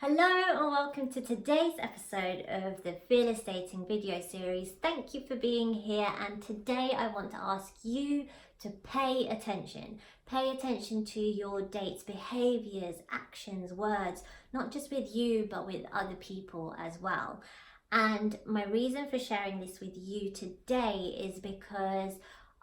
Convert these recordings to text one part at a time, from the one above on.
Hello and welcome to today's episode of the Fearless Dating video series. Thank you for being here, and today I want to ask you to pay attention. Pay attention to your date's behaviours, actions, words, not just with you but with other people as well. And my reason for sharing this with you today is because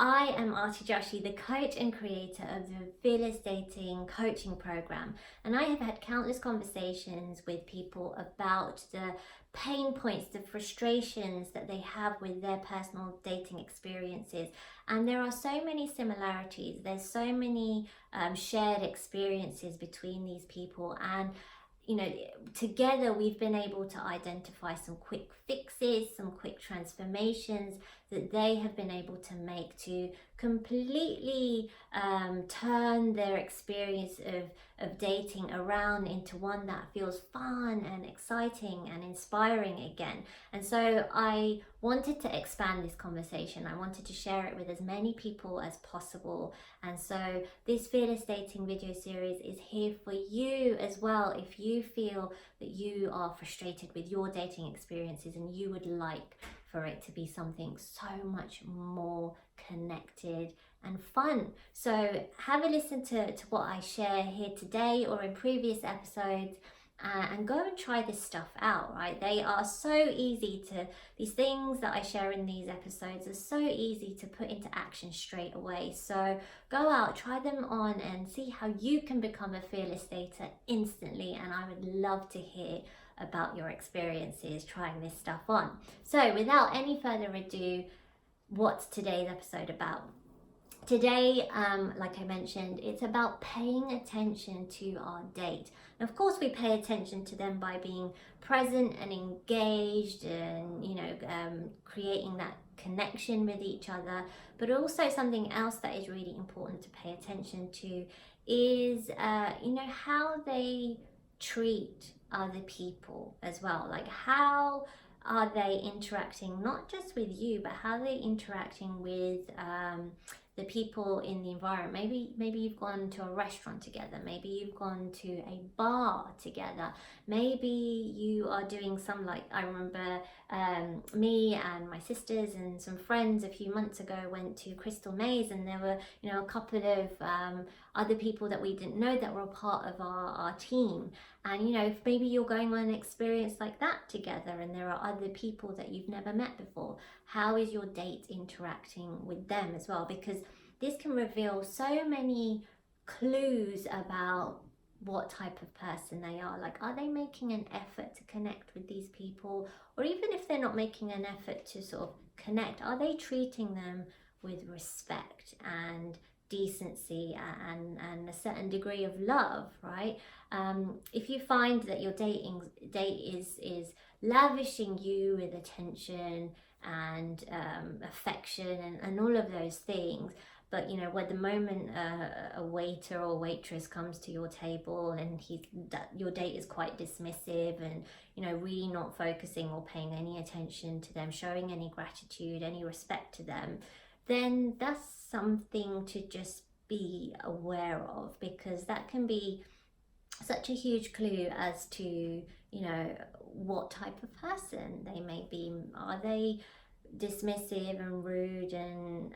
I am Arti Joshi, the coach and creator of the Fearless Dating coaching program. And I have had countless conversations with people about the pain points, the frustrations that they have with their personal dating experiences. And there are so many similarities. There's so many shared experiences between these people. And together we've been able to identify some quick fixes, some quick transformations that they have been able to make to completely turn their experience of dating around into one that feels fun and exciting and inspiring again. And so I wanted to expand this conversation. I wanted to share it with as many people as possible. And so this Fearless Dating video series is here for you as well. If you feel that you are frustrated with your dating experiences and you would like for it to be something so much more connected and fun. So have a listen to what I share here today or in previous episodes. And go and try this stuff out, right? They are so easy these things that I share in these episodes are so easy to put into action straight away. So go out, try them on and see how you can become a fearless dater instantly. And I would love to hear about your experiences trying this stuff on. So without any further ado, what's today's episode about? Today, like I mentioned, it's about paying attention to our date. And of course, we pay attention to them by being present and engaged and, creating that connection with each other. But also something else that is really important to pay attention to is, how they treat other people as well. Like, how are they interacting, not just with you, but how they're interacting with the people in the environment. Maybe you've gone to a restaurant together, maybe you've gone to a bar together, maybe you are doing some, like I remember me and my sisters and some friends a few months ago went to Crystal Maze, and there were a couple of other people that we didn't know that were a part of our team. And if maybe you're going on an experience like that together and there are other people that you've never met before, how is your date interacting with them as well? Because this can reveal so many clues about what type of person they are. Like, are they making an effort to connect with these people? Or even if they're not making an effort to sort of connect, are they treating them with respect and decency and a certain degree of love, right? If you find that your date is lavishing you with attention and affection and all of those things, but when the moment a waiter or waitress comes to your table and your date is quite dismissive and really not focusing or paying any attention to them, showing any gratitude, any respect to them, then that's something to just be aware of, because that can be such a huge clue as to what type of person they may be. Are they dismissive and rude and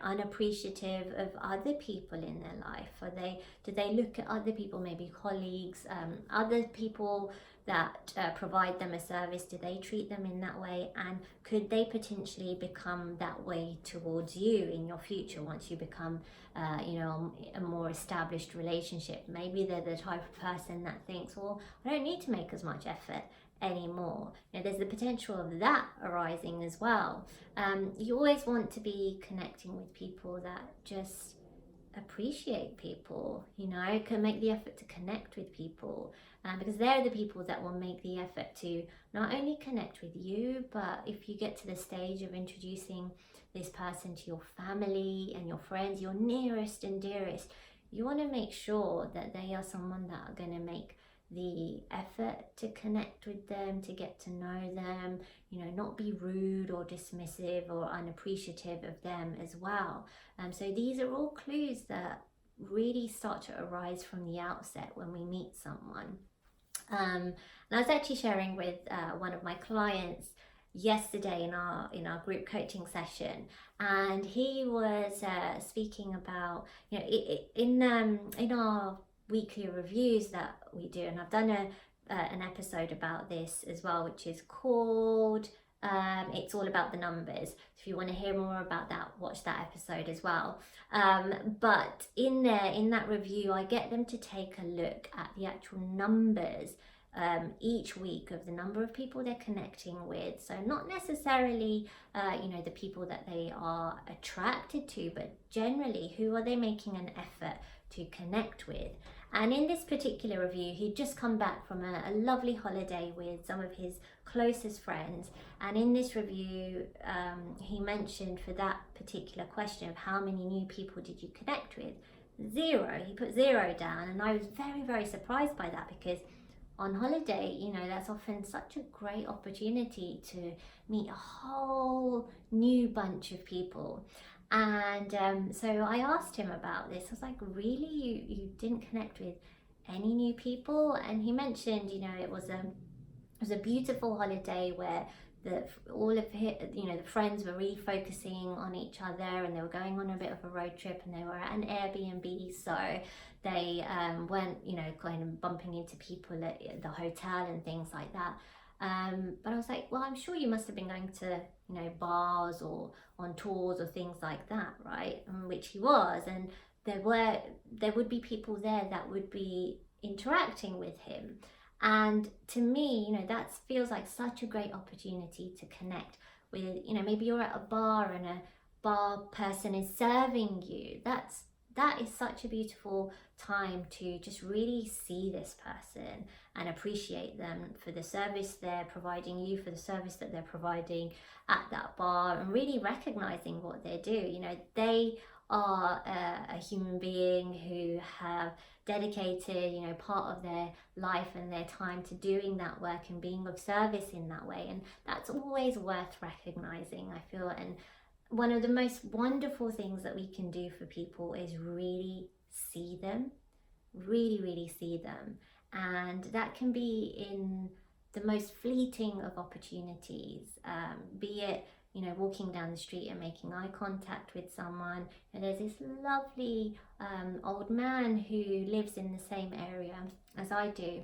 unappreciative of other people in their life? Do they look at other people, maybe colleagues, other people that provide them a service? Do they treat them in that way? And could they potentially become that way towards you in your future once you become a more established relationship? Maybe they're the type of person that thinks, well, I don't need to make as much effort anymore. There's the potential of that arising as well. You always want to be connecting with people that just appreciate people, can make the effort to connect with people, because they're the people that will make the effort to not only connect with you, but if you get to the stage of introducing this person to your family and your friends, your nearest and dearest, you want to make sure that they are someone that are going to make the effort to connect with them, to get to know them, not be rude or dismissive or unappreciative of them as well. So these are all clues that really start to arise from the outset when we meet someone. And I was actually sharing with one of my clients yesterday in our group coaching session, and he was speaking about, you know, in our weekly reviews that we do, and I've done an episode about this as well, which is called It's All About the Numbers. So if you want to hear more about that, watch that episode as well. But in that review, I get them to take a look at the actual numbers each week of the number of people they're connecting with. So not necessarily, the people that they are attracted to, but generally, who are they making an effort to connect with? And in this particular review, he'd just come back from a lovely holiday with some of his closest friends. And in this review, he mentioned for that particular question of how many new people did you connect with? 0. He put 0 down, and I was very, very surprised by that, because on holiday, that's often such a great opportunity to meet a whole new bunch of people. And so I asked him about this. I was like, really? You didn't connect with any new people? And he mentioned, it was a beautiful holiday where all of his, the friends were really focusing on each other, and they were going on a bit of a road trip, and they were at an Airbnb, so they weren't, kind of bumping into people at the hotel and things like that. But I was like, well, I'm sure you must have been going to, bars or on tours or things like that, right? Which he was, and there would be people there that would be interacting with him. And to me, that feels like such a great opportunity to connect with, maybe you're at a bar and a bar person is serving you. That is such a beautiful time to just really see this person and appreciate them for the service they're providing you, for the service that they're providing at that bar, and really recognizing what they do. They are a human being who have dedicated, part of their life and their time to doing that work and being of service in that way. And that's always worth recognizing, I feel. And one of the most wonderful things that we can do for people is really see them, really see them. And that can be in the most fleeting of opportunities, be it, walking down the street and making eye contact with someone. And there's this lovely old man who lives in the same area as I do.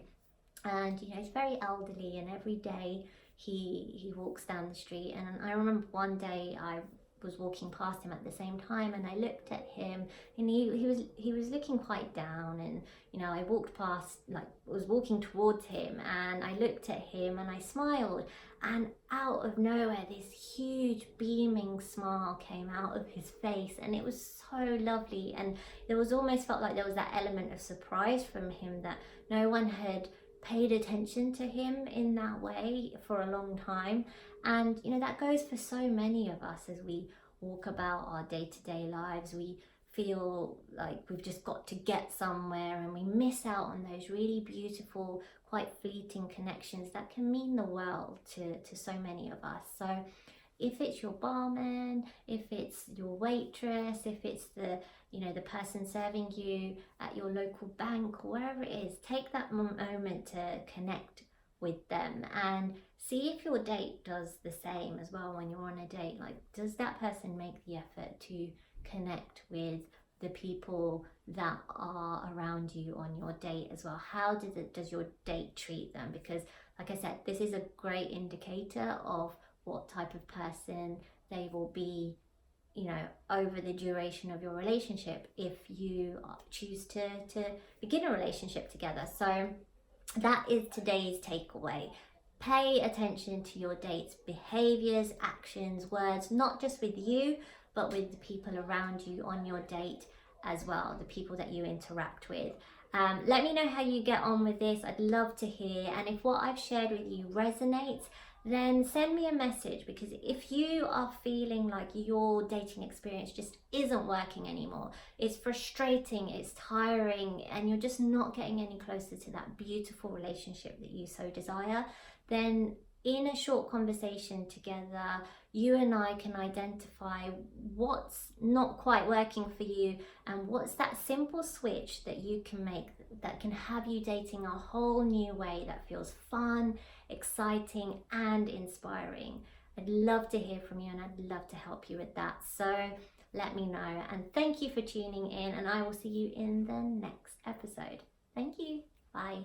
And, he's very elderly, and every day he walks down the street. And I remember one day I was walking past him at the same time, and I looked at him, and he was looking quite down, and I walked past, was walking towards him, and I looked at him and I smiled, and out of nowhere this huge beaming smile came out of his face, and it was so lovely. And there was almost felt like there was that element of surprise from him, that no one had paid attention to him in that way for a long time. And that goes for so many of us as we walk about our day-to-day lives. We feel like we've just got to get somewhere, and we miss out on those really beautiful, quite fleeting connections that can mean the world to so many of us. So if it's your barman, if it's your waitress, if it's the person serving you at your local bank, or wherever it is, take that moment to connect with them, and see if your date does the same as well. When you're on a date, does that person make the effort to connect with the people that are around you on your date as well? How does your date treat them? Because like I said, this is a great indicator of what type of person they will be, over the duration of your relationship, if you choose to begin a relationship together. So that is today's takeaway. Pay attention to your date's behaviours, actions, words, not just with you, but with the people around you on your date as well, the people that you interact with. Let me know how you get on with this. I'd love to hear. And if what I've shared with you resonates, then send me a message, because if you are feeling like your dating experience just isn't working anymore, it's frustrating, it's tiring, and you're just not getting any closer to that beautiful relationship that you so desire, then in a short conversation together, you and I can identify what's not quite working for you, and what's that simple switch that you can make that can have you dating a whole new way that feels fun, exciting, and inspiring. I'd love to hear from you, and I'd love to help you with that. So let me know. And thank you for tuning in, and I will see you in the next episode. Thank you. Bye.